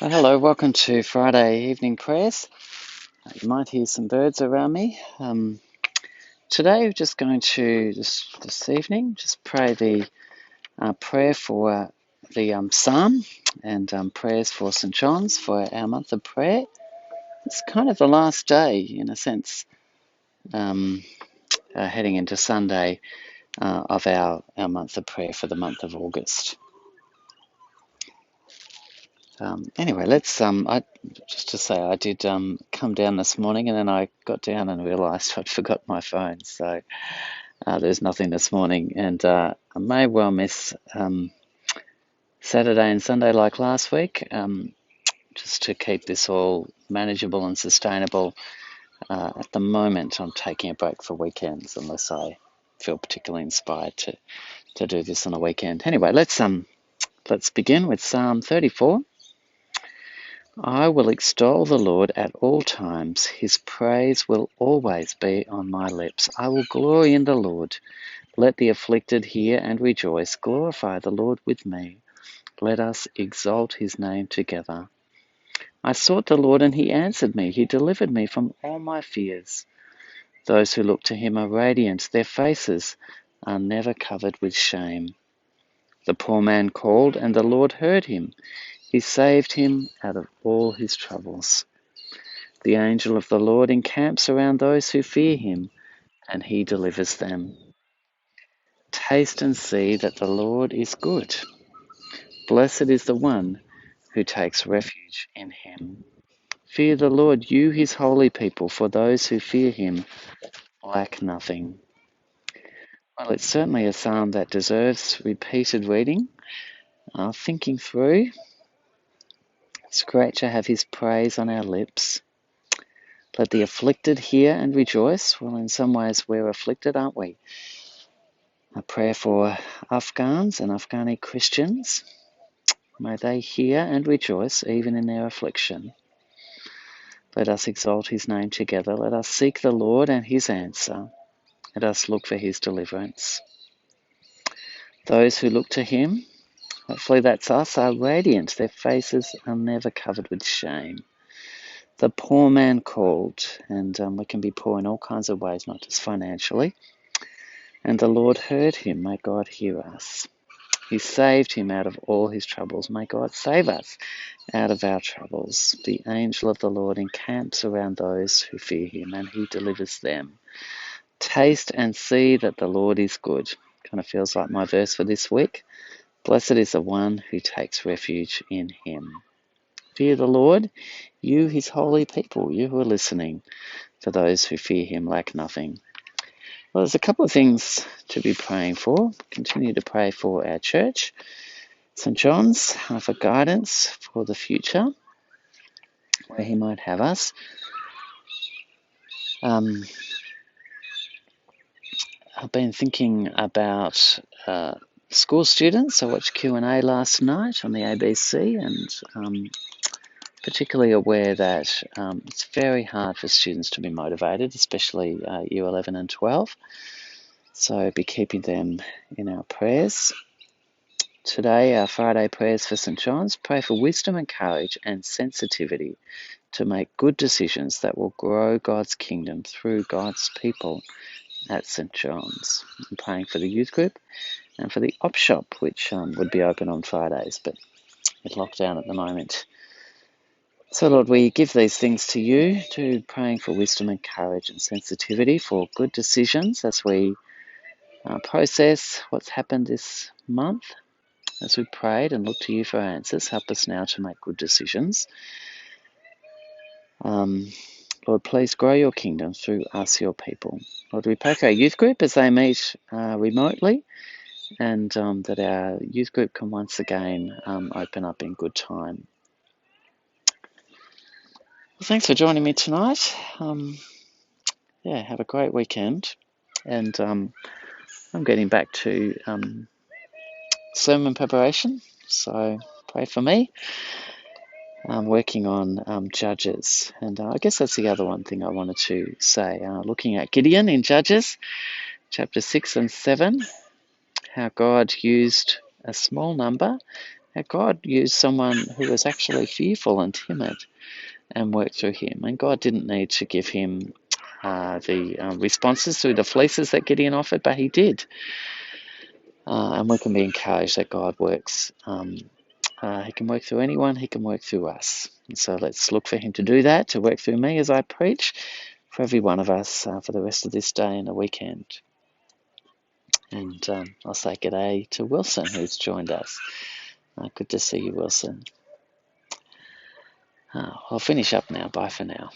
Hello, welcome to Friday evening prayers. You might hear some birds around me. Today, we're just going to, this evening, just pray the prayer for the psalm and prayers for St. John's for our month of prayer. It's kind of the last day, in a sense, heading into Sunday of our month of prayer for the month of August. Anyway, let's. Just to say, I did come down this morning, and then I got down and realised I'd forgot my phone. So there's nothing this morning, and I may well miss Saturday and Sunday like last week. Just to keep this all manageable and sustainable. At the moment, I'm taking a break for weekends, unless I feel particularly inspired to do this on a weekend. Anyway, let's begin with Psalm 34. I will extol the Lord at all times. His praise will always be on my lips. I will glory in the Lord. Let the afflicted hear and rejoice. Glorify the Lord with me. Let us exalt his name together. I sought the Lord and he answered me. He delivered me from all my fears. Those who look to him are radiant. Their faces are never covered with shame. The poor man called and the Lord heard him. He saved him out of all his troubles. The angel of the Lord encamps around those who fear him, and he delivers them. Taste and see that the Lord is good. Blessed is the one who takes refuge in him. Fear the Lord, you his holy people, for those who fear him lack nothing. Well, it's certainly a psalm that deserves repeated reading, thinking through. It's great to have his praise on our lips. Let the afflicted hear and rejoice. Well, in some ways we're afflicted, aren't we? A prayer for Afghans and Afghani Christians. May they hear and rejoice even in their affliction. Let us exalt his name together. Let us seek the Lord and his answer. Let us look for his deliverance. Those who look to him, hopefully that's us, are radiant. Their faces are never covered with shame. The poor man called, and we can be poor in all kinds of ways, not just financially. And the Lord heard him. May God hear us. He saved him out of all his troubles. May God save us out of our troubles. The angel of the Lord encamps around those who fear him, and he delivers them. Taste and see that the Lord is good. Kind of feels like my verse for this week. Blessed is the one who takes refuge in him. Fear the Lord, you his holy people, you who are listening. For those who fear him lack nothing. Well, there's a couple of things to be praying for. Continue to pray for our church, St. John's, for guidance for the future, where he might have us. I've been thinking about school students. I watched Q&A last night on the ABC, and particularly aware that it's very hard for students to be motivated, especially Year 11 and 12. So be keeping them in our prayers. Today, our Friday prayers for St. John's. Pray for wisdom and courage and sensitivity to make good decisions that will grow God's kingdom through God's people at St. John's. I'm praying for the youth group and for the op shop, which would be open on Fridays, but with lockdown at the moment. So, Lord, we give these things to you, to praying for wisdom and courage and sensitivity for good decisions as we process what's happened this month. As we prayed and look to you for answers, help us now to make good decisions. Lord, please grow your kingdom through us, your people. Lord, we pray for our youth group as they meet remotely, and that our youth group can once again open up in good time. Well, thanks for joining me tonight. Have a great weekend. And I'm getting back to sermon preparation, so pray for me. I'm working on Judges, and I guess that's the other one thing I wanted to say. Looking at Gideon in Judges, chapter 6 and 7, how God used a small number how God used someone who was actually fearful and timid and worked through him. And God didn't need to give him the responses to the fleeces that Gideon offered, but he did. And we can be encouraged that God works. He can work through anyone. He can work through us. And so let's look for him to do that, to work through me as I preach, for every one of us for the rest of this day and the weekend. And I'll say g'day to Wilson, who's joined us. Good to see you, Wilson. I'll finish up now. Bye for now.